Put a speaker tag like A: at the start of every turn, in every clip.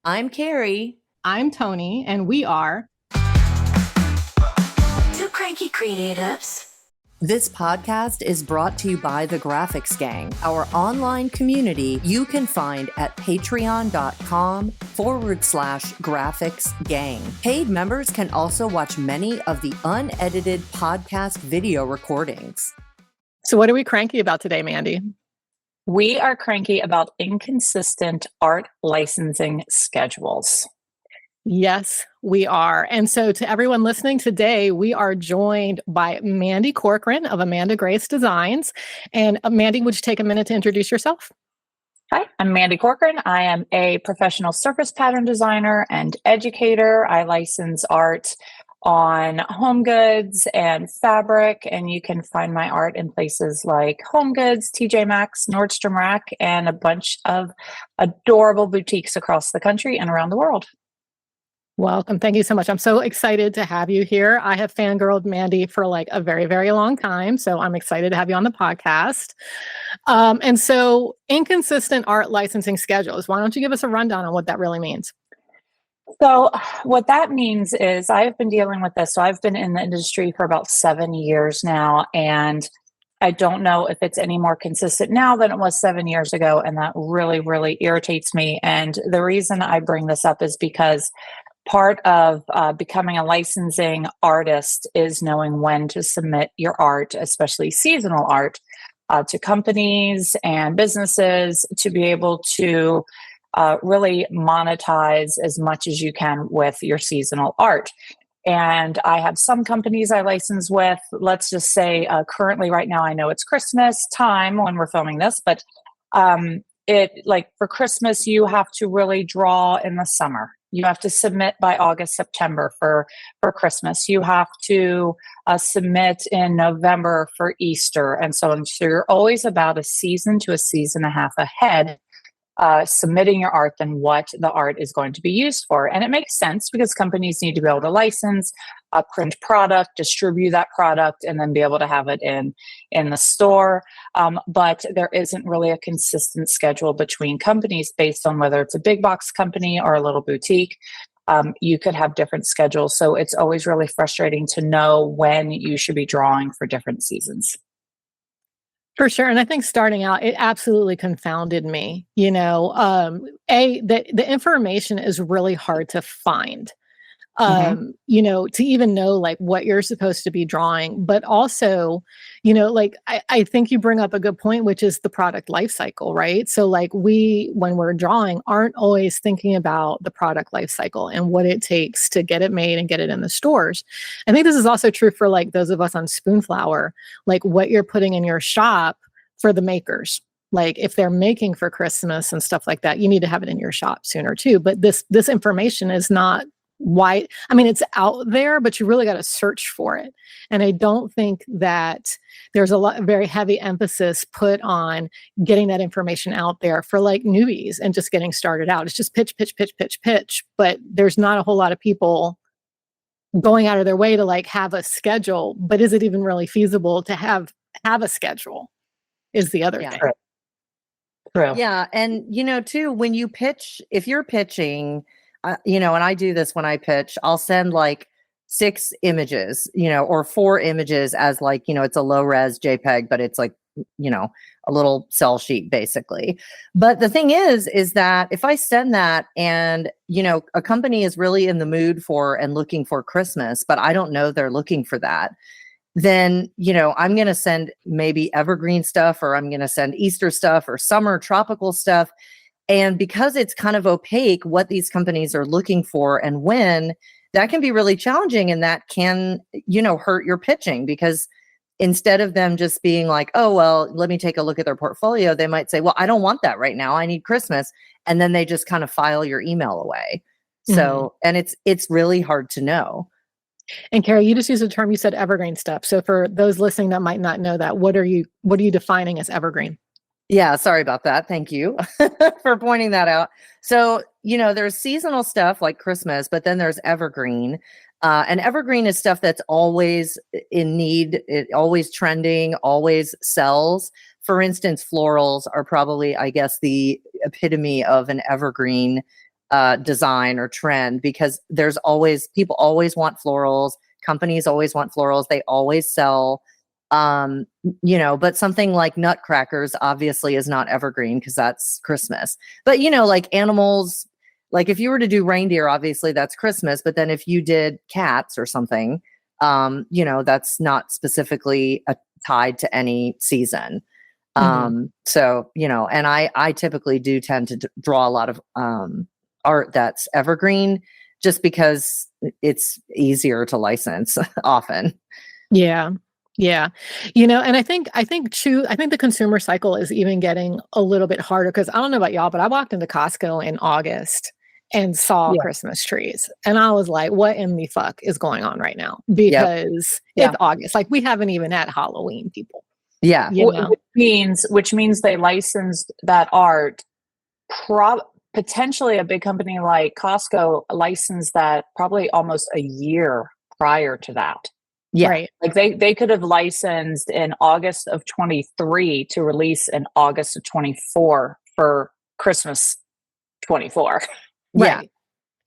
A: I'm Carrie.
B: I'm Toni, and we are
C: Two Cranky Creatives.
A: This podcast is brought to you by the Graphics Gang, our online community you can find at patreon.com/graphics gang. Paid members can also watch many of the unedited podcast video recordings.
B: So what are we cranky about today, Mandy?
D: We are cranky about inconsistent art licensing schedules.
B: Yes, we are. And so to everyone listening today, we are joined by Mandy Corcoran of Amanda Grace Designs. And Mandy, would you take a minute to introduce yourself?
D: Hi, I'm Mandy Corcoran. I am a professional surface pattern designer and educator. I license art on home goods and fabric, and you can find my art in places like Home Goods, TJ Maxx, Nordstrom Rack, and a bunch of adorable boutiques across the country and around the world.
B: Welcome. Thank you so much. I'm so excited to have you here. I have fangirled Mandy for like a very, very long time. So I'm excited to have you on the podcast. And so inconsistent art licensing schedules. Why don't you give us a rundown on what that really means?
D: So what that means is I've been dealing with this. So I've been in the industry for about 7 years now, and I don't know if it's any more consistent now than it was 7 years ago. And that really, really irritates me. And the reason I bring this up is because part of becoming a licensing artist is knowing when to submit your art, especially seasonal art, to companies and businesses to be able to really monetize as much as you can with your seasonal art. And I have some companies I license with. Let's just say currently right now, I know it's Christmas time when we're filming this, but for Christmas, you have to really draw in the summer. You have to submit by August, September for Christmas. You have to submit in November for Easter and so on. So you're always about a season to a season and a half ahead submitting your art than what the art is going to be used for. And it makes sense because companies need to be able to license, print product, distribute that product, and then be able to have it in the store. But there isn't really a consistent schedule between companies based on whether it's a big box company or a little boutique. You could have different schedules. So it's always really frustrating to know when you should be drawing for different seasons.
B: For sure. And I think starting out, it absolutely confounded me. The information is really hard to find. To even know like what you're supposed to be drawing, but also, I think you bring up a good point, which is the product life cycle, right? So like when we're drawing, aren't always thinking about the product life cycle and what it takes to get it made and get it in the stores. I think this is also true for like those of us on Spoonflower, like what you're putting in your shop for the makers. Like if they're making for Christmas and stuff like that, you need to have it in your shop sooner too. But this information is not why. I mean, it's out there, but you really got to search for it. And I don't think that there's very heavy emphasis put on getting that information out there for like newbies and just getting started out. It's just pitch, pitch, pitch, pitch, pitch. But there's not a whole lot of people going out of their way to like have a schedule. But is it even really feasible to have a schedule? Is the other thing.
D: True.
A: Yeah. And, too, when you pitch, if you're pitching, and I do this when I pitch, I'll send like 6 images, or 4 images as like, it's a low res JPEG, but it's like, a little cell sheet basically. But the thing is that if I send that and, a company is really in the mood for and looking for Christmas, but I don't know they're looking for that, then, I'm going to send maybe evergreen stuff, or I'm going to send Easter stuff or summer tropical stuff. And because it's kind of opaque what these companies are looking for and when, that can be really challenging, and that can, hurt your pitching, because instead of them just being like, oh, well, let me take a look at their portfolio, they might say, well, I don't want that right now. I need Christmas. And then they just kind of file your email away. So, and it's really hard to know.
B: And Carrie, you just used a term, you said evergreen stuff. So for those listening that might not know that, what are you defining as evergreen?
A: Yeah, sorry about that. Thank you for pointing that out. So, there's seasonal stuff like Christmas, but then there's evergreen. And evergreen is stuff that's always in need, always trending, always sells. For instance, florals are probably, I guess, the epitome of an evergreen design or trend, because people always want florals. Companies always want florals. They always sell, but something like nutcrackers obviously is not evergreen because that's Christmas. But, like animals, like if you were to do reindeer, obviously that's Christmas. But then if you did cats or something, that's not specifically tied to any season. So, and I typically do tend to draw a lot of art that's evergreen just because it's easier to license often.
B: Yeah. Yeah. And I think the consumer cycle is even getting a little bit harder, because I don't know about y'all, but I walked into Costco in August and saw Christmas trees. And I was like, what in the fuck is going on right now? Because it's August. Like, we haven't even had Halloween, people.
A: Yeah.
D: Which means they licensed that art. Potentially a big company like Costco licensed that probably almost a year prior to that.
A: Yeah.
B: Right.
D: Like they could have licensed in August of 23 to release in August of 24 for Christmas 24.
B: Right.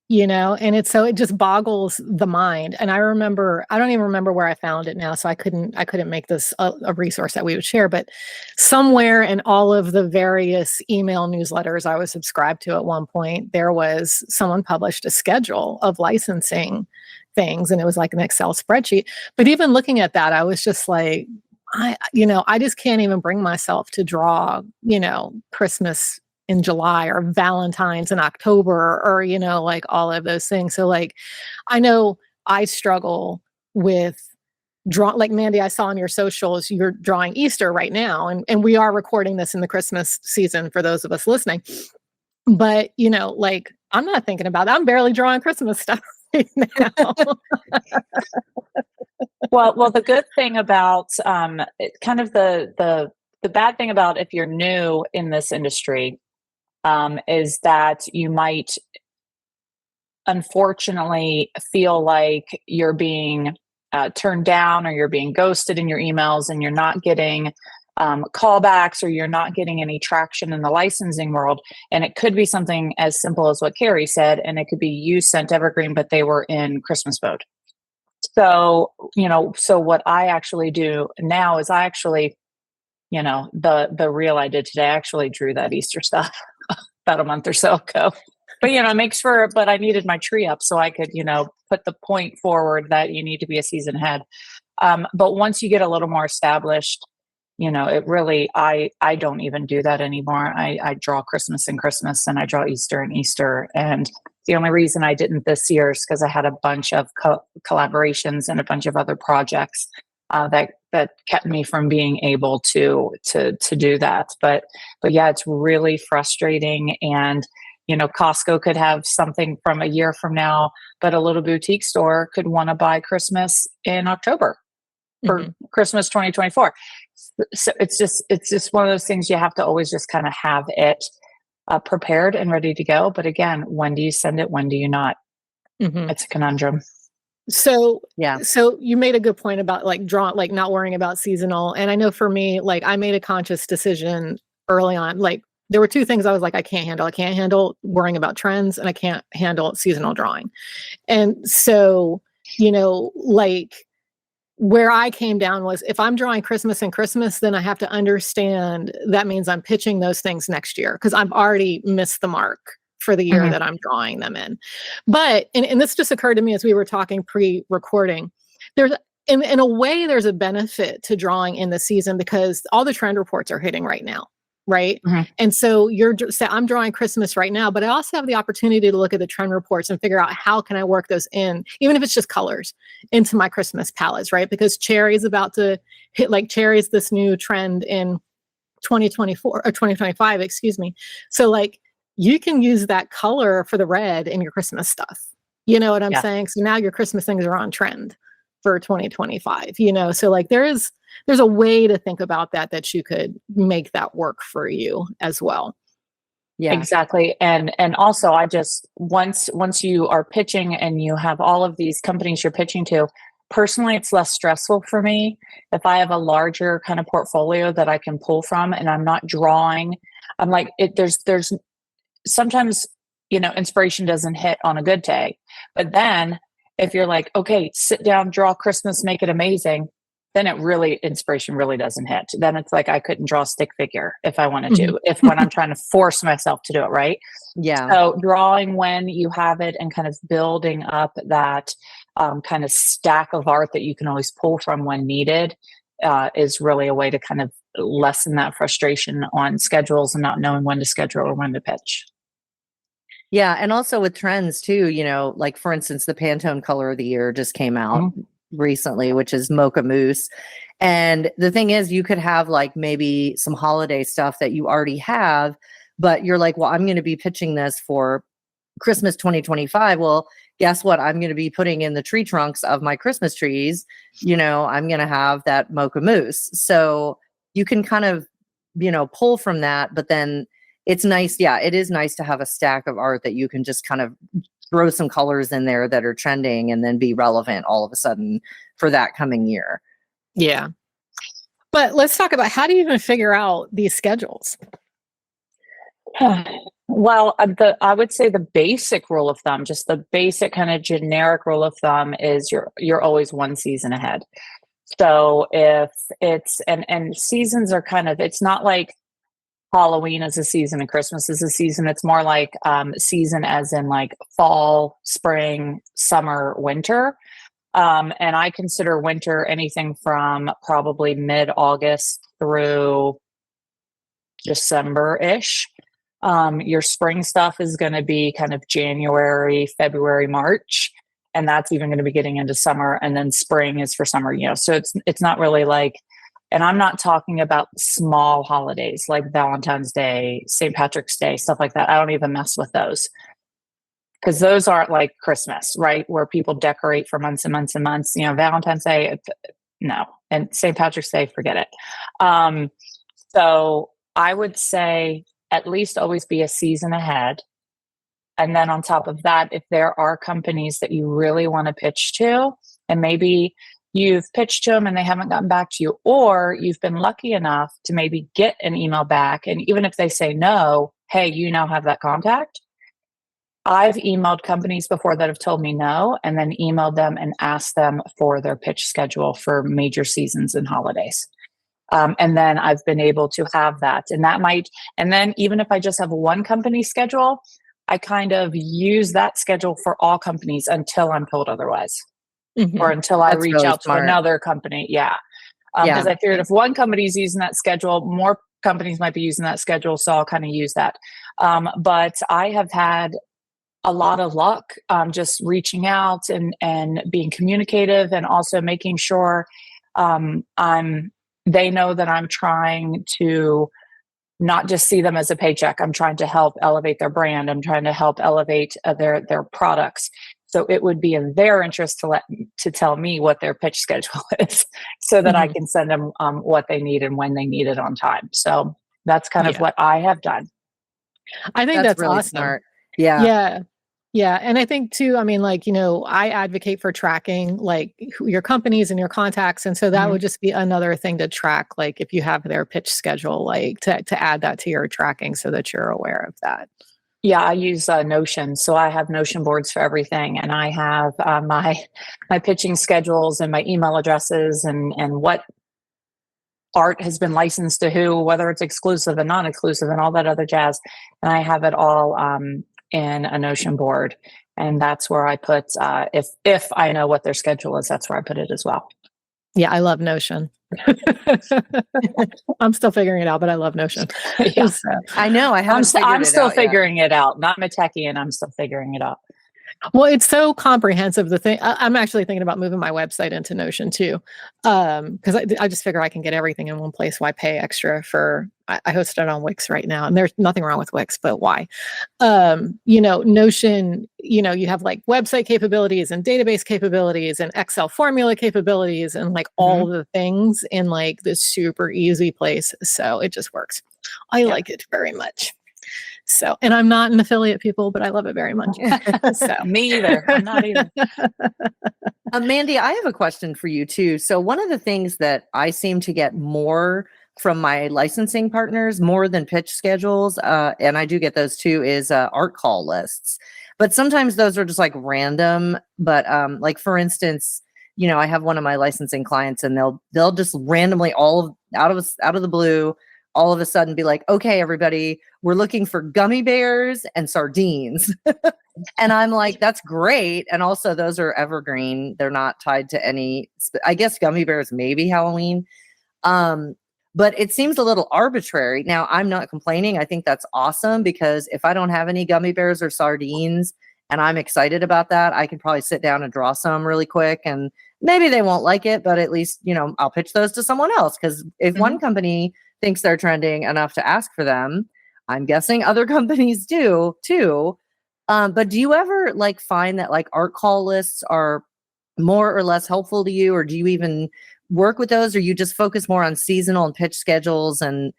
B: And it just boggles the mind. And I don't even remember where I found it now, so I couldn't make this a resource that we would share, but somewhere in all of the various email newsletters I was subscribed to at one point, there was someone published a schedule of licensing things, and it was like an Excel spreadsheet. But even looking at that, I was just like, I just can't even bring myself to draw, Christmas in July or Valentine's in October, or, like all of those things. So like, I know I struggle with like Mandy, I saw on your socials, you're drawing Easter right now. And we are recording this in the Christmas season for those of us listening. But, like, I'm not thinking about that. I'm barely drawing Christmas stuff right now.
D: Well, the good thing about kind of the bad thing about if you're new in this industry is that you might unfortunately feel like you're being turned down, or you're being ghosted in your emails, and you're not getting callbacks, or you're not getting any traction in the licensing world. And it could be something as simple as what Carrie said, and it could be you sent evergreen, but they were in Christmas mode. So, so what I actually do now is I actually, the reel I did today, I actually drew that Easter stuff about a month or so ago. But, it makes but I needed my tree up so I could, put the point forward that you need to be a season ahead. But once you get a little more established, it really, I don't even do that anymore. I draw Christmas and Christmas, and I draw Easter and Easter. And the only reason I didn't this year is because I had a bunch of collaborations and a bunch of other projects that kept me from being able to do that. But yeah, it's really frustrating. And Costco could have something from a year from now, but a little boutique store could want to buy Christmas in October for Christmas 2024. So it's just one of those things you have to always just kind of have it prepared and ready to go. But again, when do you send it? When do you not? It's a conundrum.
B: So you made a good point about like not worrying about seasonal. And I know for me, like, I made a conscious decision early on. Like, there were two things I was like, I can't handle. I can't handle worrying about trends, and I can't handle seasonal drawing. And so, like, where I came down was, if I'm drawing Christmas and Christmas, then I have to understand that means I'm pitching those things next year, because I've already missed the mark for the year that I'm drawing them in. But, and this just occurred to me as we were talking pre-recording, there's, in a way, there's a benefit to drawing in the season, because all the trend reports are hitting right now. Right. And so I'm drawing Christmas right now, but I also have the opportunity to look at the trend reports and figure out how can I work those in, even if it's just colors, into my Christmas palettes. Right. Because cherry is about to hit, like, cherry is this new trend in 2024 or 2025, excuse me. So like, you can use that color for the red in your Christmas stuff. You know what I'm saying? So now your Christmas things are on trend for 2025, so like there's a way to think about that you could make that work for you as well.
D: Yeah, exactly. And also, I just, once you are pitching and you have all of these companies you're pitching to, personally, it's less stressful for me if I have a larger kind of portfolio that I can pull from, and I'm not drawing. I'm like, there's sometimes, inspiration doesn't hit on a good day. But then if you're like, okay, sit down, draw Christmas, make it amazing, then inspiration really doesn't hit. Then it's like I couldn't draw a stick figure if I wanted to, when I'm trying to force myself to do it, right?
A: Yeah.
D: So drawing when you have it and kind of building up that kind of stack of art that you can always pull from when needed is really a way to kind of lessen that frustration on schedules and not knowing when to schedule or when to pitch.
A: Yeah. And also with trends too, like for instance, the Pantone color of the year just came out recently, which is Mocha Mousse. And the thing is, you could have like maybe some holiday stuff that you already have, but you're like, well, I'm going to be pitching this for Christmas 2025. Well, guess what? I'm going to be putting in the tree trunks of my Christmas trees. I'm going to have that Mocha Mousse. So you can kind of, pull from that, but then it's nice. Yeah, it is nice to have a stack of art that you can just kind of throw some colors in there that are trending and then be relevant all of a sudden for that coming year.
B: Yeah. But let's talk about, how do you even figure out these schedules?
D: Well, I would say the basic rule of thumb, just the basic kind of generic rule of thumb, is you're always one season ahead. So if it's, and seasons are kind of, it's not like Halloween is a season and Christmas is a season. It's more like season as in like fall, spring, summer, winter. And I consider winter anything from probably mid-August through December-ish. Your spring stuff is going to be kind of January, February, March, and that's even going to be getting into summer. And then spring is for summer, so it's not really like, and I'm not talking about small holidays like Valentine's Day, St. Patrick's Day, stuff like that. I don't even mess with those, because those aren't like Christmas, right? Where people decorate for months and months and months. Valentine's Day, no. And St. Patrick's Day, forget it. So I would say at least always be a season ahead. And then on top of that, if there are companies that you really want to pitch to, and maybe you've pitched to them and they haven't gotten back to you, or you've been lucky enough to maybe get an email back, and even if they say no, hey, you now have that contact. I've emailed companies before that have told me no, and then emailed them and asked them for their pitch schedule for major seasons and holidays. And then I've been able to have that. And then even if I just have one company schedule, I kind of use that schedule for all companies until I'm told otherwise, or until I reach
A: really
D: out
A: smart.
D: to another company. Yeah. Because I figured if one company's using that schedule, more companies might be using that schedule. So I'll kind of use that. But I have had a lot of luck just reaching out and being communicative, and also making sure they know that I'm trying to not just see them as a paycheck. I'm trying to help elevate their brand. I'm trying to help elevate their products. So it would be in their interest to tell me what their pitch schedule is, so that I can send them what they need and when they need it on time. So that's kind of what I have done.
B: I think that's
A: really
B: awesome.
A: smart. Yeah.
B: Yeah. And I think too, I advocate for tracking like your companies and your contacts. And so that would just be another thing to track, like if you have their pitch schedule, like to add that to your tracking so that you're aware of that.
D: Yeah, I use Notion. So I have Notion boards for everything. And I have my pitching schedules and my email addresses and what art has been licensed to who, whether it's exclusive and non-exclusive and all that other jazz. And I have it all in a Notion board. And that's where I put, if I know what their schedule is, that's where I put it as well.
B: Yeah, I love Notion. I'm still figuring it out, but I love Notion.
D: Yeah.
A: So, I know. I'm
D: still figuring it out. Not my techie, and I'm still figuring it out.
B: Well, it's so comprehensive. I'm actually thinking about moving my website into Notion too, because I just figure I can get everything in one place. Why pay extra for? I host it on Wix right now, and there's nothing wrong with Wix, but why? Notion. You have like website capabilities and database capabilities and Excel formula capabilities and like all the things in like this super easy place. So it just works. I like it very much. So, and I'm not an affiliate, people, but I love it very much. So.
D: Me either. I'm not either.
A: Mandy, I have a question for you too. So one of the things that I seem to get more from my licensing partners more than pitch schedules, and I do get those too, is art call lists. But sometimes those are just like random. But like for instance, I have one of my licensing clients, and they'll just randomly out of the blue, all of a sudden be like, okay, everybody, we're looking for gummy bears and sardines. And I'm like, that's great. And also those are evergreen. They're not tied to any, I guess gummy bears, maybe Halloween. But it seems a little arbitrary. Now, I'm not complaining. I think that's awesome, because if I don't have any gummy bears or sardines and I'm excited about that, I can probably sit down and draw some really quick, and maybe they won't like it, but at least, I'll pitch those to someone else. Because if one company thinks they're trending enough to ask for them, I'm guessing other companies do too. But do you ever like find that like art call lists are more or less helpful to you, or do you even work with those, or you just focus more on seasonal and pitch schedules and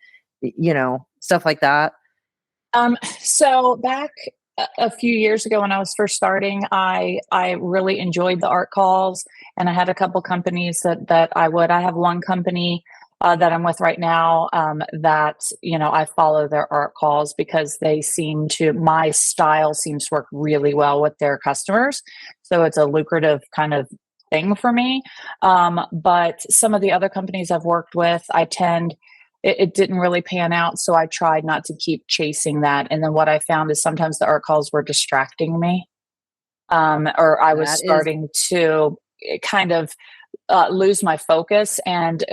A: stuff like that?
D: So back a few years ago when I was first starting, I really enjoyed the art calls, and I had a couple companies that I have one company that I'm with right now that I follow their art calls because my style seems to work really well with their customers, so it's a lucrative kind of thing for me. But some of the other companies I've worked with, it didn't really pan out, so I tried not to keep chasing that. And then what I found is sometimes the art calls were distracting me, or I was starting to kind of lose my focus. And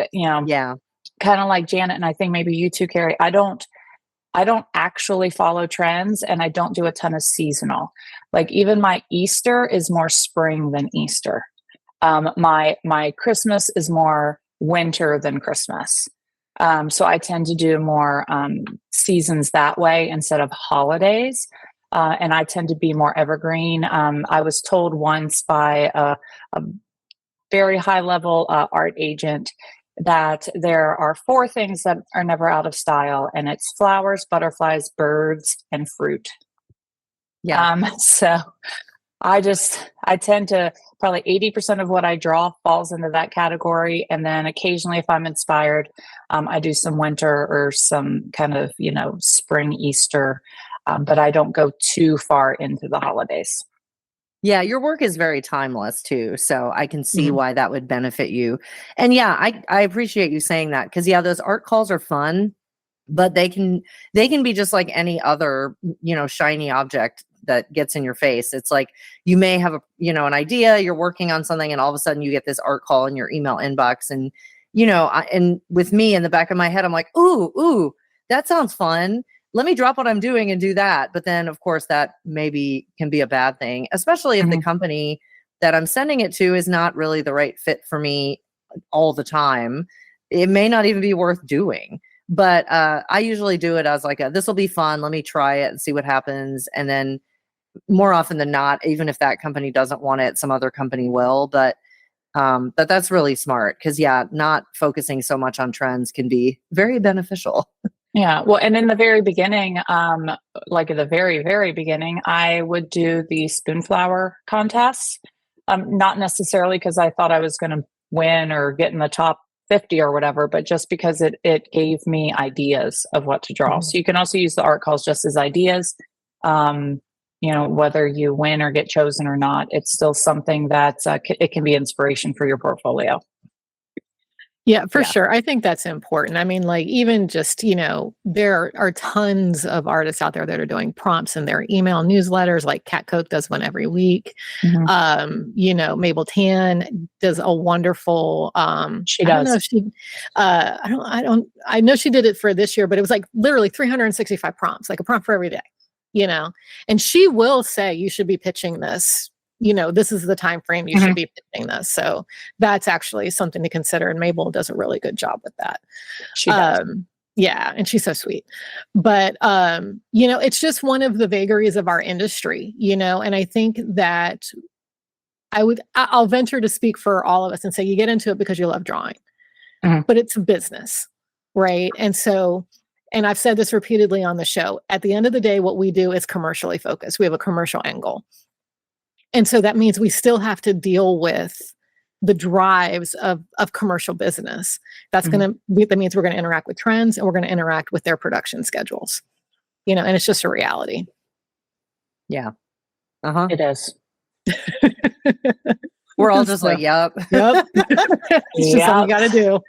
D: kind of like Janet, and I think maybe you too, Carrie, I don't actually follow trends, and I don't do a ton of seasonal. Like even my Easter is more spring than Easter. My Christmas is more winter than Christmas. So I tend to do more seasons that way instead of holidays. And I tend to be more evergreen. I was told once by a very high level art agent that there are 4 things that are never out of style, and it's flowers, butterflies, birds, and fruit.
A: Yeah.
D: So I tend to, probably 80% of what I draw falls into that category. And then occasionally, if I'm inspired, I do some winter or some kind of, spring, Easter, but I don't go too far into the holidays.
A: Yeah, your work is very timeless too, so I can see why that would benefit you. And yeah, I appreciate you saying that, because those art calls are fun, but they can be just like any other, shiny object that gets in your face. It's like you may have an idea, you're working on something, and all of a sudden you get this art call in your email inbox, and and with me in the back of my head, I'm like, ooh, that sounds fun. Let me drop what I'm doing and do that. But then, of course, that maybe can be a bad thing, especially if the company that I'm sending it to is not really the right fit for me all the time. It may not even be worth doing. But I usually do it as like this will be fun. Let me try it and see what happens. And then more often than not, even if that company doesn't want it, some other company will. But that's really smart, because not focusing so much on trends can be very beneficial.
D: Yeah. Well, and in the very beginning, like at the very, very beginning, I would do the spoonflower contests. Not necessarily because I thought I was going to win or get in the top 50 or whatever, but just because it gave me ideas of what to draw. So you can also use the art calls just as ideas. Whether you win or get chosen or not, it's still something that it can be inspiration for your portfolio.
B: Yeah, for sure. I think that's important. I mean, like even just, there are tons of artists out there that are doing prompts in their email newsletters, like Kat Coke does one every week. Mable Tan does a wonderful,
D: she does.
B: I don't know if she, I know she did it for this year, but it was like literally 365 prompts, like a prompt for every day, and she will say, you should be pitching this. This is the time frame you should be pitching this. So that's actually something to consider. And Mable does a really good job with that.
D: She does.
B: Yeah. And she's so sweet. But, it's just one of the vagaries of our industry, and I think that I'll venture to speak for all of us and say, you get into it because you love drawing, but it's a business, right? And so, and I've said this repeatedly on the show, at the end of the day, what we do is commercially focused. We have a commercial angle. And so that means we still have to deal with the drives of commercial business. That means we're going to interact with trends and we're going to interact with their production schedules, you know, and it's just a reality.
A: Yeah. Uh-huh.
D: It is.
A: We're all just like, yep.
B: It's just something you got to do.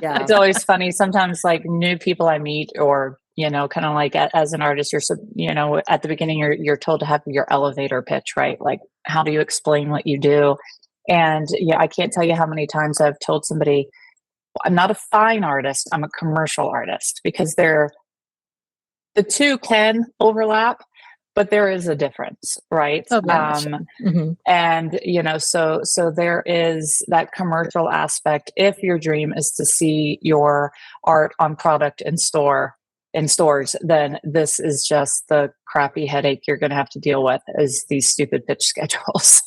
A: Yeah.
D: It's always funny. Sometimes like new people I meet, or, you know, kind of like as an artist, you know, at the beginning, you're told to have your elevator pitch, right? Like, how do you explain what you do? And yeah, I can't tell you how many times I've told somebody, I'm not a fine artist, I'm a commercial artist, because the two can overlap, but there is a difference, right?
B: Oh, mm-hmm.
D: And, you know, so there is that commercial aspect. If your dream is to see your art on product in stores, then this is just the crappy headache you're going to have to deal with, is these stupid pitch schedules.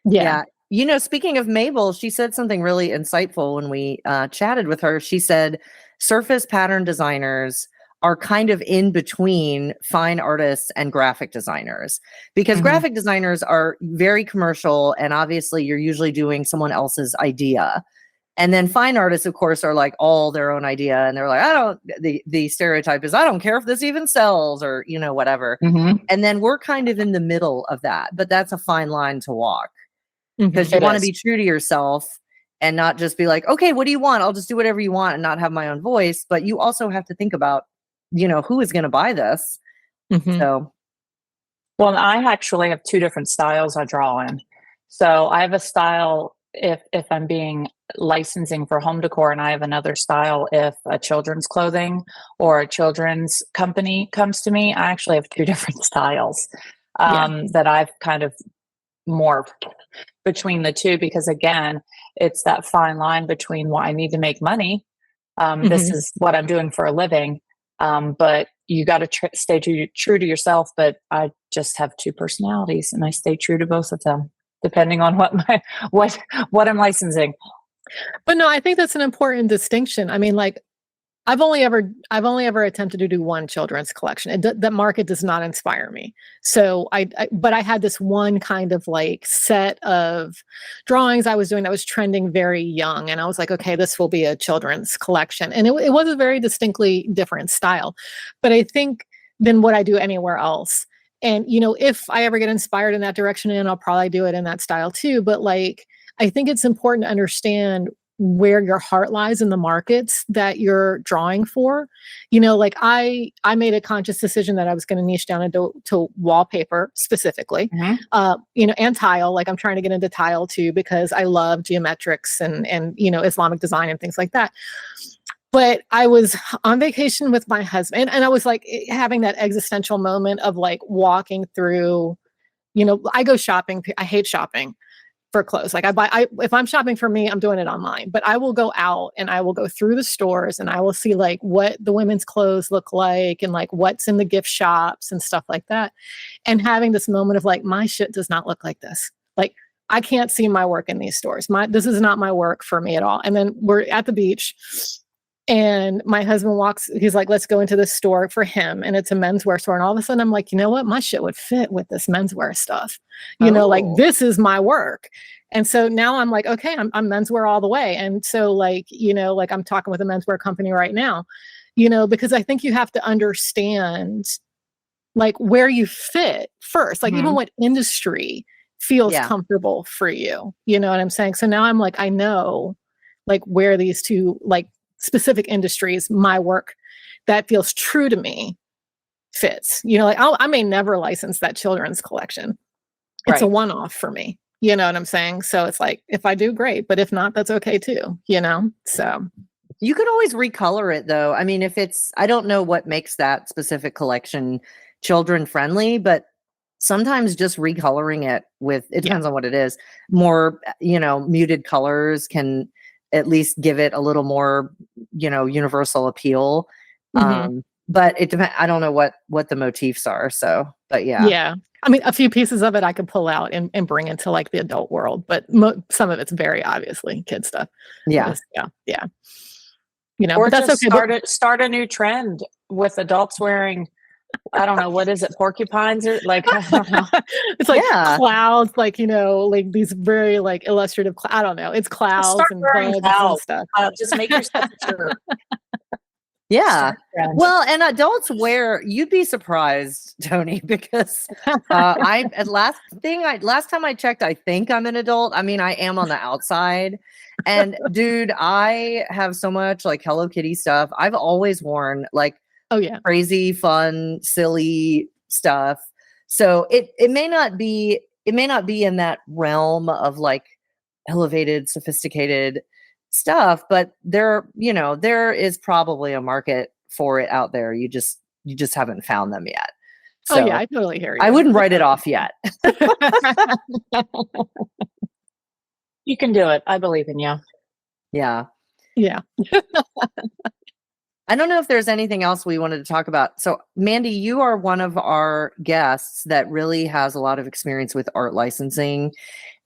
A: Yeah. You know, speaking of Mable, she said something really insightful when we chatted with her. She said surface pattern designers are kind of in between fine artists and graphic designers, because graphic designers are very commercial, and obviously you're usually doing someone else's idea. And then fine artists, of course, are like all their own idea, and they're like, the stereotype is, I don't care if this even sells, or, you know, whatever. And then we're kind of in the middle of that, but that's a fine line to walk, because you want to be true to yourself and not just be like, okay, what do you want? I'll just do whatever you want and not have my own voice. But you also have to think about, you know, who is going to buy this. So,
D: well, I actually have two different styles I draw in. So I have a style if I'm being licensing for home decor, and I have another style if a children's clothing or a children's company comes to me. I actually have two different styles that I've kind of morphed between the two, because again, it's that fine line between, well, I need to make money. This is what I'm doing for a living. But you got to stay true to yourself. But I just have two personalities, and I stay true to both of them, depending on what I'm licensing.
B: But no, I think that's an important distinction. I mean, like, I've only ever attempted to do one children's collection. That market does not inspire me. So but I had this one kind of like set of drawings I was doing that was trending very young. And I was like, okay, this will be a children's collection. And it was a very distinctly different style, but I think than what I do anywhere else. And, you know, if I ever get inspired in that direction, and I'll probably do it in that style too. But like, I think it's important to understand where your heart lies in the markets that you're drawing for. You know, like I made a conscious decision that I was going to niche down into wallpaper specifically, you know, and tile. Like I'm trying to get into tile too, because I love geometrics and, you know, Islamic design and things like that. But I was on vacation with my husband, and I was like having that existential moment of like walking through, you know, I go shopping. I hate shopping for clothes. Like if I'm shopping for me, I'm doing it online, but I will go out and I will go through the stores, and I will see like what the women's clothes look like, and like what's in the gift shops and stuff like that. And having this moment of like, my shit does not look like this. Like I can't see my work in these stores. This is not my work for me at all. And then we're at the beach, and my husband he's like, let's go into this store for him. And it's a menswear store. And all of a sudden I'm like, you know what? My shit would fit with this menswear stuff. You know, like this is my work. And so now I'm like, okay, I'm menswear all the way. And so like, you know, like I'm talking with a menswear company right now, you know, because I think you have to understand like where you fit first, like even what industry feels comfortable for you. You know what I'm saying? So now I'm like, I know like where these two like specific industries, my work that feels true to me fits. You know, like I may never license that children's collection. It's a one-off for me. You know what I'm saying? So it's like, if I do, great. But if not, that's okay too, you know? So
A: you could always recolor it though. I mean, I don't know what makes that specific collection children friendly, but sometimes just recoloring it it depends on what it is. More, you know, muted colors can at least give it a little more, you know, universal appeal. But it depends. I don't know what the motifs are. So, but yeah.
B: Yeah. I mean, a few pieces of it I could pull out and bring into like the adult world, but some of it's very obviously kid stuff.
A: Yeah.
B: Yeah. You know,
D: or
B: but that's
D: just
B: okay.
D: Start a new trend with adults wearing I don't know, what is it? Porcupines or like, I don't know.
B: It's like
A: Yeah.
B: clouds, like, like these very like illustrative, I don't know. It's clouds
D: Start
B: and
D: wearing
B: bugs and
D: towels.
B: stuff.
D: Just make yourself sure.
A: Yeah.
D: Start
A: Well, and adults wear, you'd be surprised, Tony, because last time I checked, I think I'm an adult. I mean, I am on the outside. And dude, I have so much like Hello Kitty stuff. I've always worn like
B: Oh yeah.
A: crazy, fun, silly stuff. So it may not be in that realm of like elevated, sophisticated stuff, but there is probably a market for it out there. You just haven't found them yet. So
B: Oh yeah, I totally hear you.
A: I wouldn't write it off yet.
D: You can do it. I believe in you.
A: Yeah.
B: Yeah.
A: I don't know if there's anything else we wanted to talk about. So, Mandy, you are one of our guests that really has a lot of experience with art licensing.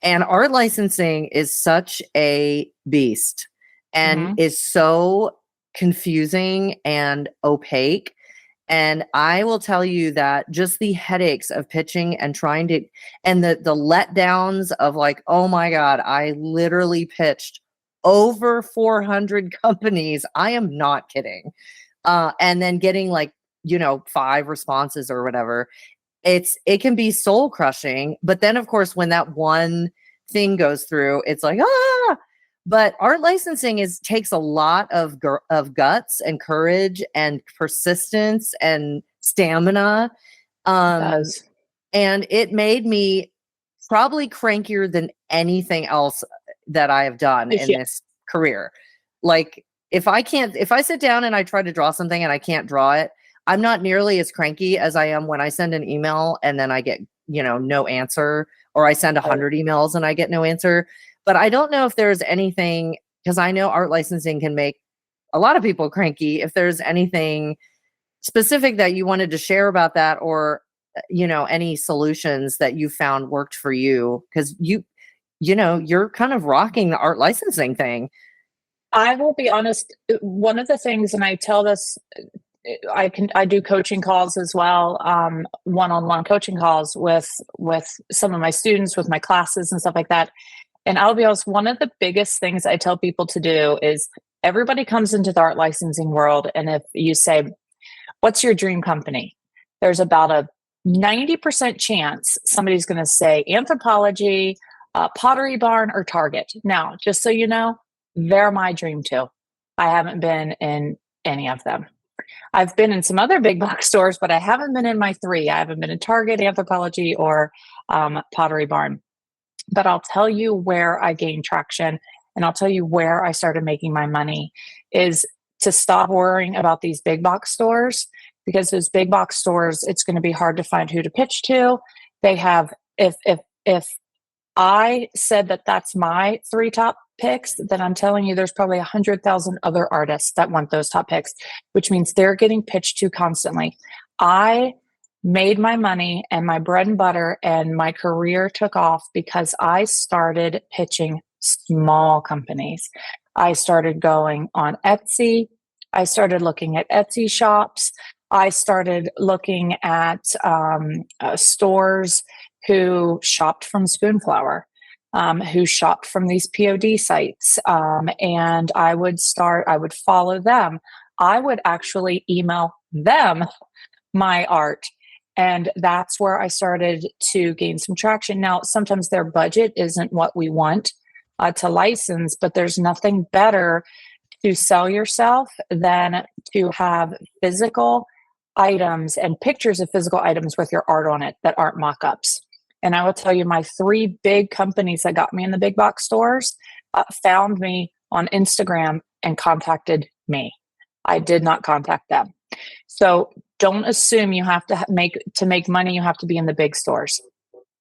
A: And art licensing is such a beast and is so confusing and opaque. And I will tell you that just the headaches of pitching and trying to, and the letdowns of like, oh my God, I literally pitched over 400 companies. I am not kidding. And then getting like, 5 responses or whatever. It can be soul crushing. But then of course, when that one thing goes through, it's like, but art licensing takes a lot of guts and courage and persistence and stamina. And it made me probably crankier than anything else that I have done in this career. Like if I sit down and I try to draw something and I can't draw it, I'm not nearly as cranky as I am when I send an email and then I get, no answer, or I send 100 emails and I get no answer. But I don't know if there's anything, because I know art licensing can make a lot of people cranky. If there's anything specific that you wanted to share about that, or, any solutions that you found worked for you, because you're kind of rocking the art licensing thing.
D: I will be honest. One of the things, and I tell this, I do coaching calls as well, one-on-one coaching calls with some of my students, with my classes and stuff like that. And I'll be honest, one of the biggest things I tell people to do is everybody comes into the art licensing world. And if you say, what's your dream company? There's about a 90% chance somebody's going to say Anthropologie, Pottery Barn, or Target. Now, just so you know, they're my dream too. I haven't been in any of them. I've been in some other big box stores, but I haven't been in my 3. I haven't been in Target, Anthropologie, or Pottery Barn. But I'll tell you where I gained traction, and I'll tell you where I started making my money is to stop worrying about these big box stores, because those big box stores, it's going to be hard to find who to pitch to. They have, if I said that that's my 3 top picks, then I'm telling you there's probably 100,000 other artists that want those top picks, which means they're getting pitched to constantly. I made my money and my bread and butter and my career took off because I started pitching small companies. I started going on Etsy. I started looking at Etsy shops. I started looking at stores who shopped from Spoonflower, who shopped from these POD sites. And I would follow them. I would actually email them my art. And that's where I started to gain some traction. Now, sometimes their budget isn't what we want to license, but there's nothing better to sell yourself than to have physical items and pictures of physical items with your art on it that aren't mock-ups. And I will tell you, my 3 big companies that got me in the big box stores found me on Instagram and contacted me. I did not contact them. So don't assume you have to make money, you have to be in the big stores.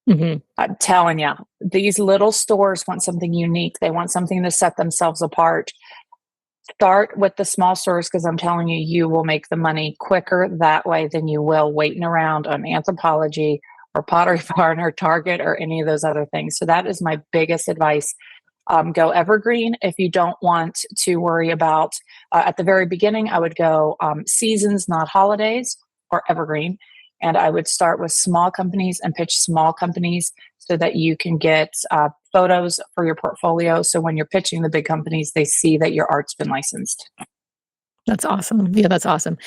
D: Mm-hmm. I'm telling you, these little stores want something unique. They want something to set themselves apart. Start with the small stores, because I'm telling you, you will make the money quicker that way than you will waiting around on Anthropologie or Pottery Barn or Target or any of those other things. So that is my biggest advice. Go evergreen if you don't want to worry about, at the very beginning, I would go seasons, not holidays. or evergreen. And I would start with small companies and pitch small companies so that you can get photos for your portfolio. So when you're pitching the big companies, they see that your art's been licensed.
B: That's awesome. Yeah, that's awesome.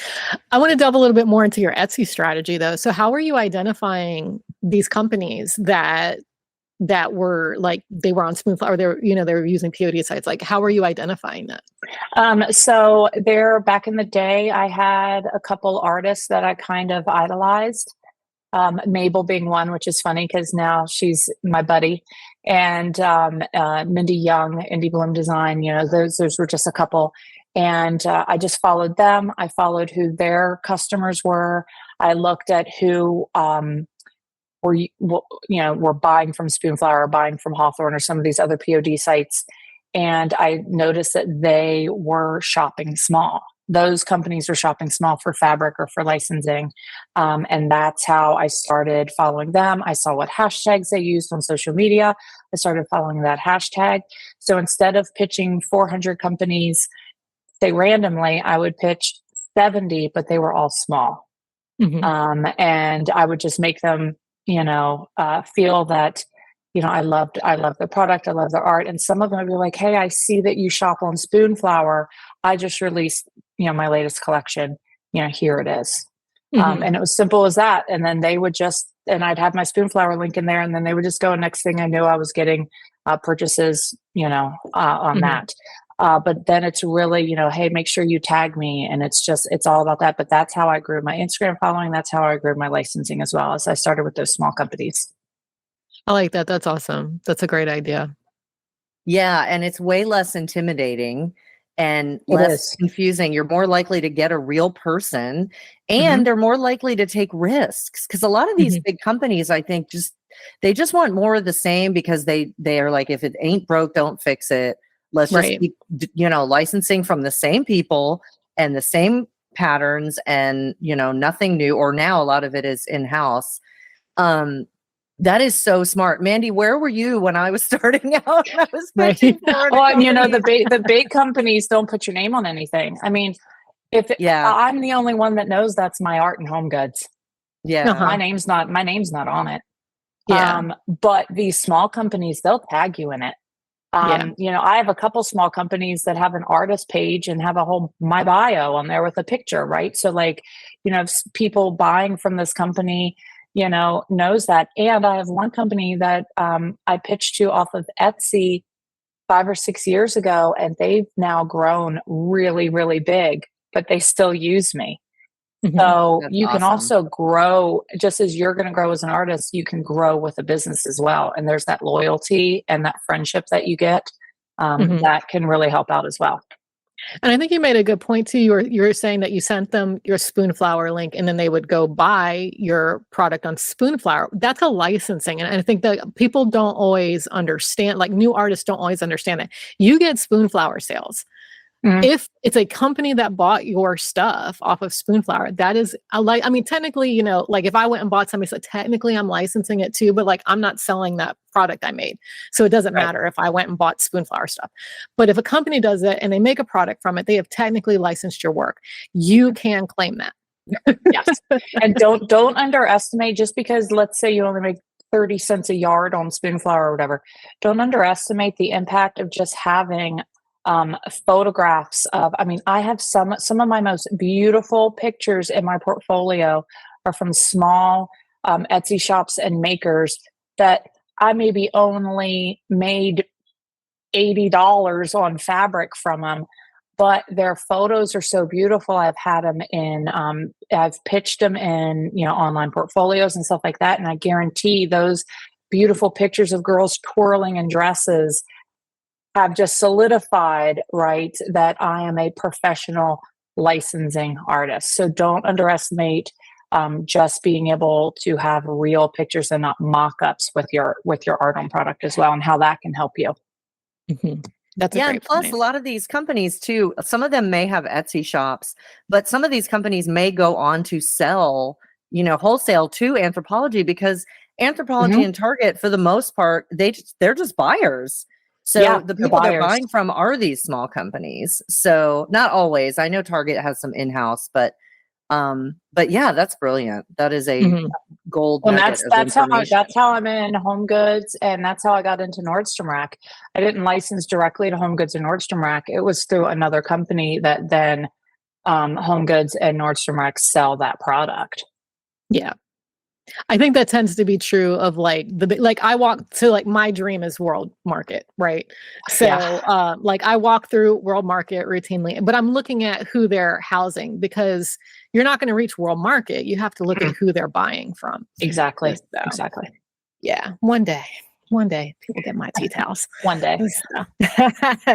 B: I want to delve a little bit more into your Etsy strategy though. So how are you identifying these companies that were like, they were on Spoonflower, they were using POD sites? Like, how are you identifying that?
D: So there, back in the day, I had a couple artists that I kind of idolized. Mable being one, which is funny because now she's my buddy, and Mindy Young, Indie Bloom Design. Those were just a couple, and I just followed them. I followed who their customers were. I looked at who were buying from Spoonflower, or buying from Hawthorne, or some of these other POD sites, and I noticed that they were shopping small. Those companies were shopping small for fabric or for licensing. And that's how I started following them. I saw what hashtags they used on social media. I started following that hashtag. So instead of pitching 400 companies, say randomly, I would pitch 70, but they were all small.
B: Mm-hmm.
D: And I would just make them, feel that, I love the product. I love the art. And some of them would be like, hey, I see that you shop on Spoonflower. I just released, my latest collection, here it is.
B: Mm-hmm.
D: And it was simple as that. And then they would and I'd have my Spoonflower link in there, and then they would just go. And next thing I knew, I was getting purchases, on
B: Mm-hmm.
D: that. But then it's really, hey, make sure you tag me. And it's all about that. But that's how I grew my Instagram following. That's how I grew my licensing as well, as I started with those small companies.
B: I like that. That's awesome. That's a great idea.
A: Yeah. And it's way less intimidating and less confusing. You're more likely to get a real person, and
B: Mm-hmm.
A: they're more likely to take risks. Because a lot of these
B: Mm-hmm.
A: big companies, I think, they just want more of the same, because they are like, if it ain't broke, don't fix it. Let's just
B: Right.
A: keep, licensing from the same people and the same patterns, and, nothing new. Or now a lot of it is in-house. That is so smart. Mandy, where were you when I was starting out? I was pitching for
D: Well, and the big companies don't put your name on anything. I mean, I'm the only one that knows that's my art and home goods.
A: Yeah.
B: Uh-huh.
D: My name's not on it.
B: Yeah.
D: But these small companies, they'll tag you in it. I have a couple small companies that have an artist page and have a whole my bio on there with a picture, right? So like, if people buying from this company, knows that. And I have one company that I pitched to off of Etsy 5 or 6 years ago, and they've now grown really, really big, but they still use me.
B: Mm-hmm.
D: So
A: That's
D: you can
A: awesome.
D: also grow, just as you're going to grow as an artist, you can grow with a business as well. And there's that loyalty and that friendship that you get
B: Mm-hmm.
D: that can really help out as well.
B: And I think you made a good point too. You were saying that you sent them your Spoonflower link, and then they would go buy your product on Spoonflower. That's a licensing, and I think that people don't always understand. Like new artists don't always understand that you get Spoonflower sales.
D: Mhm.
B: If it's a company that bought your stuff off of Spoonflower, that is technically, like if I went and bought something, so technically I'm licensing it too, but like I'm not selling that product I made. So it doesn't
D: Right.
B: matter if I went and bought Spoonflower stuff. But if a company does it and they make a product from it, they have technically licensed your work. You can claim that.
D: Yes. And don't underestimate, just because let's say you only make 30 cents a yard on Spoonflower or whatever, don't underestimate the impact of just having photographs of, I have some of my most beautiful pictures in my portfolio are from small Etsy shops and makers that I maybe only made $80 on fabric from them, but their photos are so beautiful. I've had them in, I've pitched them in, online portfolios and stuff like that. And I guarantee those beautiful pictures of girls twirling in dresses have just solidified, right, that I am a professional licensing artist. So don't underestimate just being able to have real pictures and not mock-ups with your art on product as well, and how that can help you.
B: Mm-hmm. That's a
A: and
B: great
A: plus
B: point.
A: a lot of these companies too, some of them may have Etsy shops, but some of these companies may go on to sell, wholesale to Anthropologie, because Anthropologie
D: Mhm.
A: and Target, for the most part, they're just buyers. So
D: Yeah,
A: the
D: they're
A: people they're
D: buyers.
A: buying from are these small companies. So not always. I know Target has some in-house, but But yeah, that's brilliant. That is a gold
D: And
A: nugget
D: that's
A: of information.
D: that's how I'm in Home Goods, and that's how I got into Nordstrom Rack. I didn't license directly to Home Goods and Nordstrom Rack. It was through another company that then Home Goods and Nordstrom Rack sell that product.
B: Yeah. I think that tends to be true of like I walk to like my dream is World Market, right? So like I walk through World Market routinely, but I'm looking at who they're housing because you're not going to reach World Market. You have to look at who they're buying from.
D: Exactly.
B: So,
D: Exactly.
B: Yeah. One day people get my tea towels.
D: One day.
B: So,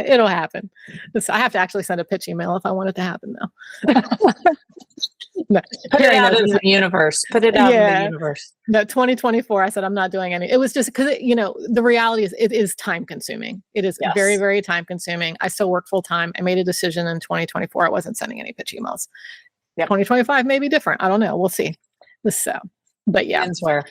B: it'll happen. So I have to actually send a pitch email if I want it to happen though. No,
D: Put it out in the universe. Put it out in the universe.
B: No, 2024. I said I'm not doing any. It was just because the reality is it is time consuming. It is very, very time consuming. I still work full time. I made a decision in 2024. I wasn't sending any pitch emails.
D: Yep.
B: 2025 may be different. I don't know. We'll see. So, but yeah.
D: Menswear.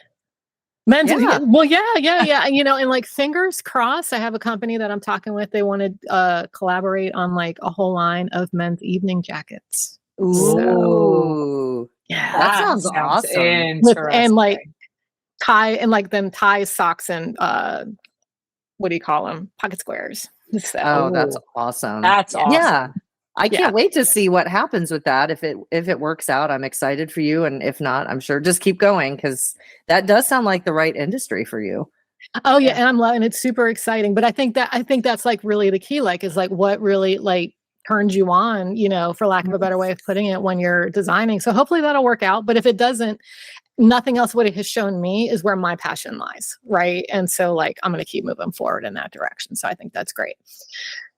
B: Well, yeah. And like fingers crossed. I have a company that I'm talking with. They want to collaborate on like a whole line of men's evening jackets.
A: Ooh,
B: so, yeah,
A: that sounds awesome.
B: And like ties, socks, and what do you call them? Pocket squares. So,
A: that's awesome.
D: That's awesome.
A: Yeah, I can't wait to see what happens with that. If it works out, I'm excited for you, and if not, I'm sure just keep going because that does sound like the right industry for you.
B: Oh yeah, and I'm loving it. It's super exciting. But I think that's like really the key. Like, is like what really like turns you on, for lack of a better way of putting it, when you're designing. So hopefully that'll work out. But if it doesn't, nothing else what it has shown me is where my passion lies. Right. And so like, I'm going to keep moving forward in that direction. So I think that's great.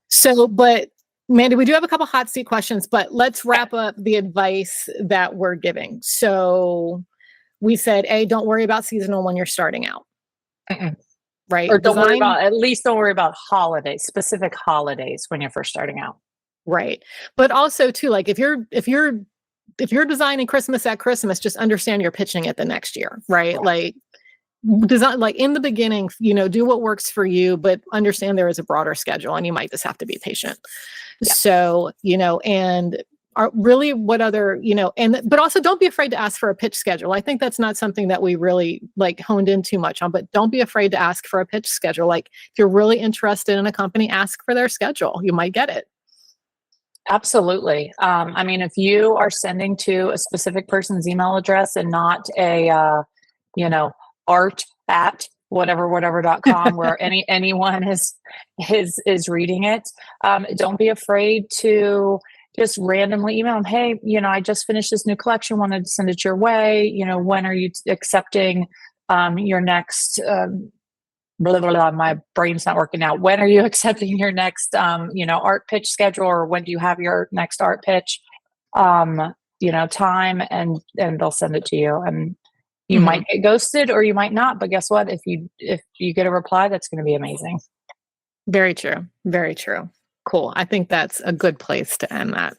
B: So, but Mandy, we do have a couple hot seat questions, but let's wrap up the advice that we're giving. So we said, don't worry about seasonal when you're starting out. Right.
D: Or don't worry about holidays, specific holidays when you're first starting out.
B: Right. But also too, like if you're designing Christmas at Christmas, just understand you're pitching it the next year, right? Like design, like in the beginning, do what works for you, but understand there is a broader schedule and you might just have to be patient. Yeah. So, and are really what other, but also don't be afraid to ask for a pitch schedule. I think that's not something that we really like honed in too much on, but don't be afraid to ask for a pitch schedule. Like if you're really interested in a company, ask for their schedule. You might get it.
D: Absolutely. I mean, if you are sending to a specific person's email address and not a, art at whatever.com where anyone is reading it, don't be afraid to just randomly email them. Hey, I just finished this new collection, wanted to send it your way. When are you accepting your next blah, blah, blah, my brain's not working out. When are you accepting your next, art pitch schedule, or when do you have your next art pitch, time, and they'll send it to you. And you might get ghosted or you might not, but guess what? If you get a reply, that's going to be amazing.
B: Very true. Very true. Cool. I think that's a good place to end that.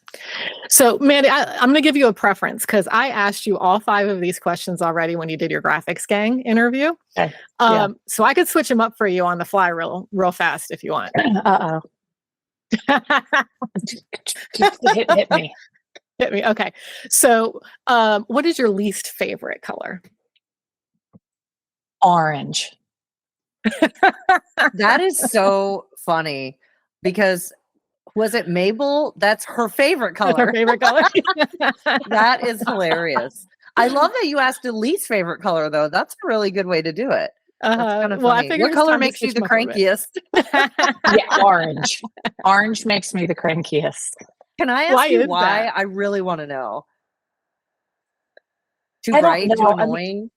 B: So, Mandy, I'm going to give you a preference because I asked you all 5 of these questions already when you did your graphics gang interview.
D: Okay.
B: So I could switch them up for you on the fly real fast if you want.
D: Hit me.
B: Hit me. Okay. So, what is your least favorite color?
D: Orange.
A: That is so funny because was it Mable? That's her favorite color.
B: That's her favorite color.
A: That is hilarious. I love that you asked the least favorite color though. That's a really good way to do it. Kind of
B: I figured
A: what color makes you the crankiest?
D: Yeah, orange. Orange makes me the crankiest.
A: Can I ask you why? I really want to know. Too bright, too annoying.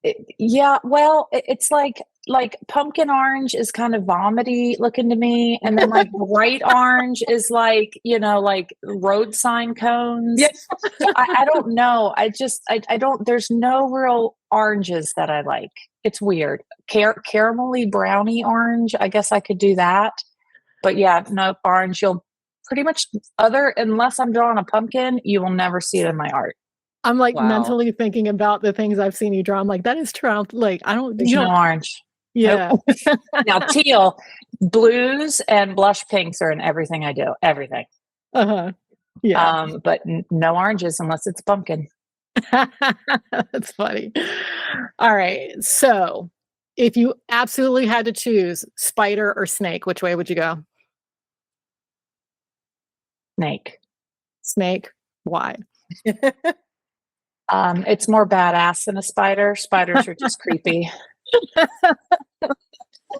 D: It's like pumpkin orange is kind of vomity looking to me, and then like bright orange is like like road sign cones.
B: Yes.
D: I don't know. I don't. There's no real oranges that I like. It's weird. Caramelly brownie orange. I guess I could do that, but yeah, no orange. You'll pretty much unless I'm drawing a pumpkin, you will never see it in my art.
B: I'm like mentally thinking about the things I've seen you draw. I'm like, that is true. Like,
D: There's no orange.
B: Yeah.
D: Nope. Now teal, blues, and blush pinks are in everything I do. Everything.
B: Uh-huh.
A: Yeah.
D: But no oranges unless it's pumpkin.
B: That's funny. All right. So if you absolutely had to choose spider or snake, which way would you go?
D: Snake.
B: Snake. Why?
D: It's more badass than a spider. Spiders are just creepy.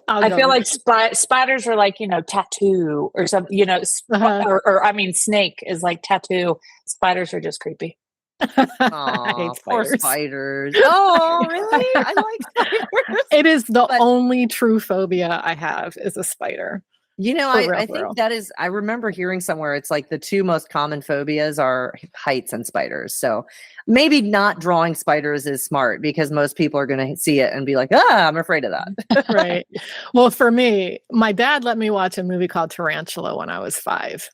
D: I feel like spiders are like, tattoo or something, or I mean, snake is like tattoo. Spiders are just creepy.
B: I hate
A: Poor
B: spiders.
A: spiders. Oh, really? I like spiders.
B: It is the only true phobia I have is a spider.
A: I think that is, I remember hearing somewhere it's like the two most common phobias are heights and spiders. So maybe not drawing spiders is smart because most people are going to see it and be like, I'm afraid of that.
B: Right. Well, for me, my dad let me watch a movie called Tarantula when I was 5.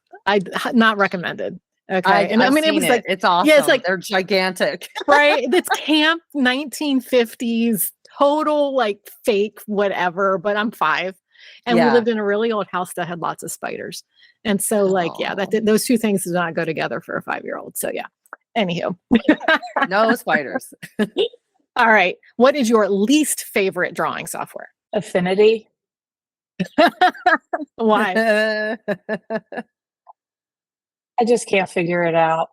B: Not recommended. Okay.
A: And I mean, it was like, it's awesome.
B: Yeah, it's like,
A: they're gigantic.
B: Right. It's camp 1950s, total like fake whatever, but I'm 5. And we lived in a really old house that had lots of spiders. And so those two things do not go together for a 5-year-old. So yeah. Anywho.
A: No spiders.
B: All right. What is your least favorite drawing software?
D: Affinity.
B: Why?
D: I just can't figure it out.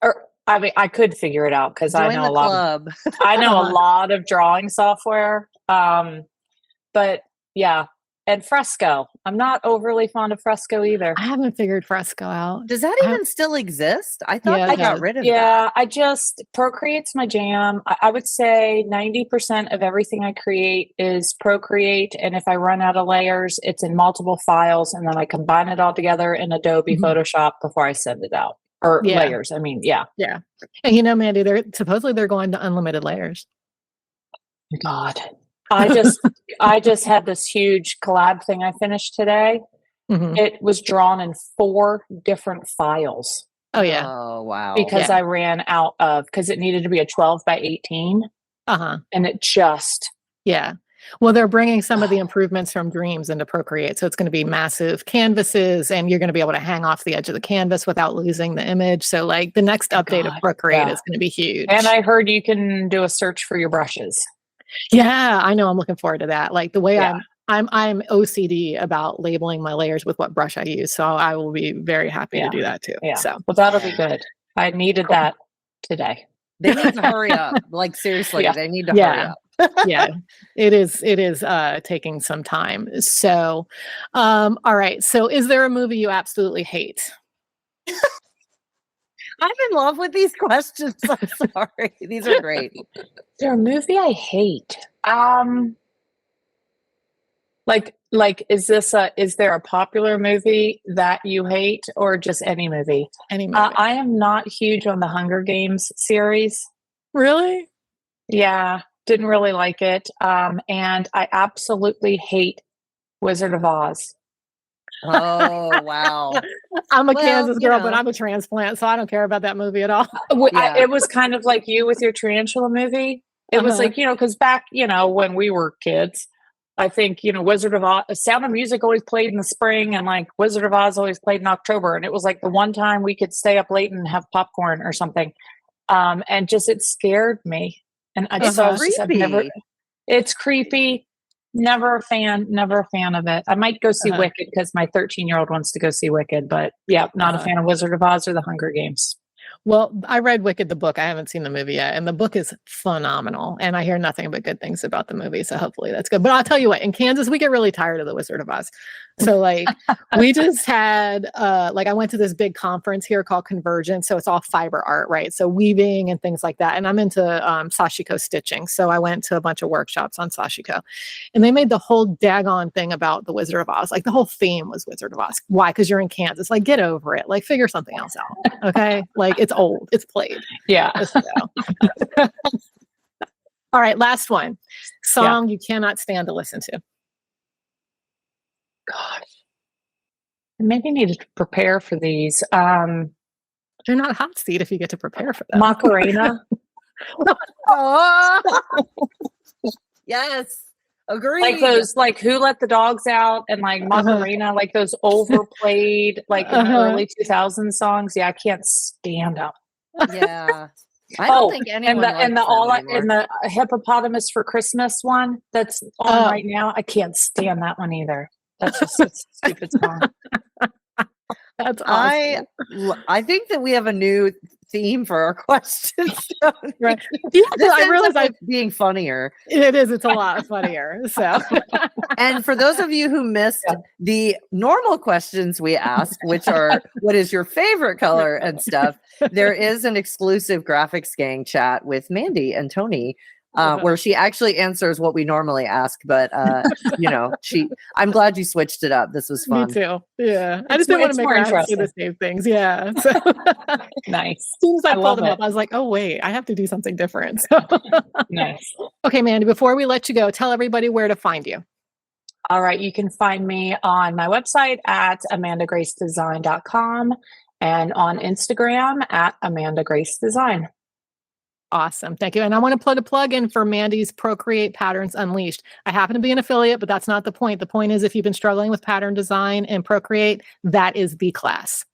D: Or I mean, I could figure it out because I know a lot. I know a lot of drawing software. But yeah, and Fresco. I'm not overly fond of Fresco either.
B: I haven't figured Fresco out.
A: Does that even still exist? I thought I got rid of that.
D: Yeah, Procreate's my jam. I would say 90% of everything I create is Procreate. And if I run out of layers, it's in multiple files. And then I combine it all together in Adobe Photoshop before I send it out. Or layers. I mean, yeah.
B: Yeah. And Mandy, they're going to unlimited layers.
D: God. I just had this huge collab thing I finished today. Mm-hmm. It was drawn in 4 different files.
B: Oh yeah.
A: Oh wow.
D: Because I ran out of because it needed to be a 12 by 18. And it just
B: Well, they're bringing some of the improvements from Dreams into Procreate. So it's going to be massive canvases and you're going to be able to hang off the edge of the canvas without losing the image. So like the next update of Procreate is going to be huge.
D: And I heard you can do a search for your brushes.
B: Yeah, I know. I'm looking forward to that. Like the way I'm OCD about labeling my layers with what brush I use. So I will be very happy to do that too.
D: Yeah.
B: So
D: well, that'll be good. I needed that today.
A: They need to hurry up. Like seriously, they need to hurry up.
B: Yeah, it is taking some time. So, all right. So is there a movie you absolutely hate?
A: I'm in love with these questions. I'm sorry. These are great.
D: Is there a movie I hate? Is there a popular movie that you hate or just any movie?
B: Any movie.
D: I am not huge on the Hunger Games series.
B: Really?
D: Yeah. Didn't really like it. And I absolutely hate Wizard of Oz.
A: Oh, wow.
B: I'm a Kansas girl, but I'm a transplant, so I don't care about that movie at all.
D: It was kind of like you with your tarantula movie. It was like, because back, when we were kids, I think, Wizard of Oz, Sound of Music always played in the spring and like Wizard of Oz always played in October. And it was like the one time we could stay up late and have popcorn or something. And just, it scared me. And I just, it's creepy. Never a fan of it. I might go see Wicked because my 13-year-old wants to go see Wicked, but not a fan of Wizard of Oz or the Hunger Games.
B: Well, I read Wicked, the book. I haven't seen the movie yet. And the book is phenomenal. And I hear nothing but good things about the movie. So hopefully that's good. But I'll tell you what, in Kansas, we get really tired of the Wizard of Oz. So like we just had, I went to this big conference here called Convergence. So it's all fiber art, right? So weaving and things like that. And I'm into sashiko stitching. So I went to a bunch of workshops on sashiko. And they made the whole daggone thing about the Wizard of Oz. Like the whole theme was Wizard of Oz. Why? Because you're in Kansas. Like get over it. Like figure something else out. Okay? Like it's old. It's played.
D: Yeah.
B: All right. Last one. Song you cannot stand to listen to.
D: Gosh. I maybe need to prepare for these.
B: You're not hot seat if you get to prepare for them.
D: Macarena.
A: Oh. Yes. Agreed.
D: Like those, like Who Let the Dogs Out and like Macarena, like those overplayed, like in the early 2000s songs. Yeah, I can't stand them.
A: Yeah. I don't think anyone
D: and the
A: likes
D: all
A: them
D: and
A: anymore.
D: the Hippopotamus for Christmas one that's on right now. I can't stand that one either. That's just a stupid song.
B: That's awesome.
A: I think that we have a new theme for our questions.
B: Right. Yeah, I realize
A: being funnier.
B: It is. It's a lot funnier. So,
A: and for those of you who missed the normal questions we ask, which are what is your favorite color and stuff, there is an exclusive Graphics Gang chat with Mandy and Toni. Where she actually answers what we normally ask, but I'm glad you switched it up. This was fun.
B: Me too. Yeah, I just didn't want to make her see the same things. Yeah, so.
D: Nice.
B: As soon as I pulled them up, I was like, "Oh wait, I have to do something different." So.
D: Nice.
B: Okay, Mandy. Before we let you go, tell everybody where to find you.
D: All right, you can find me on my website at amandagracedesign.com and on Instagram at amandagracedesign.
B: Awesome. Thank you. And I want to put a plug in for Mandy's Procreate Patterns Unleashed. I happen to be an affiliate, but that's not the point. The point is if you've been struggling with pattern design and Procreate, that is the class.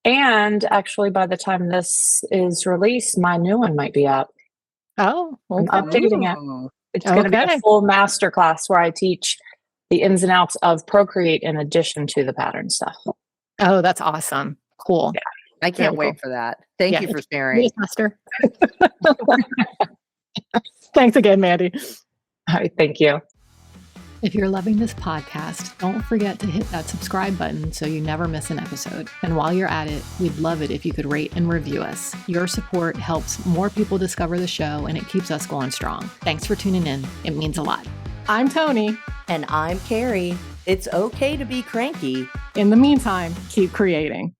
D: And actually, by the time this is released, my new one might be up.
B: Oh, okay.
D: I'm updating it. It's going to be a full masterclass where I teach the ins and outs of Procreate in addition to the pattern stuff.
B: Oh, that's awesome. Cool.
A: Yeah. I can't wait for that. Thank you for sharing.
B: Master. Thanks again, Mandy.
D: All right, thank you.
B: If you're loving this podcast, don't forget to hit that subscribe button so you never miss an episode. And while you're at it, we'd love it if you could rate and review us. Your support helps more people discover the show and it keeps us going strong. Thanks for tuning in. It means a lot. I'm Toni.
A: And I'm Carrie. It's okay to be cranky.
B: In the meantime, keep creating.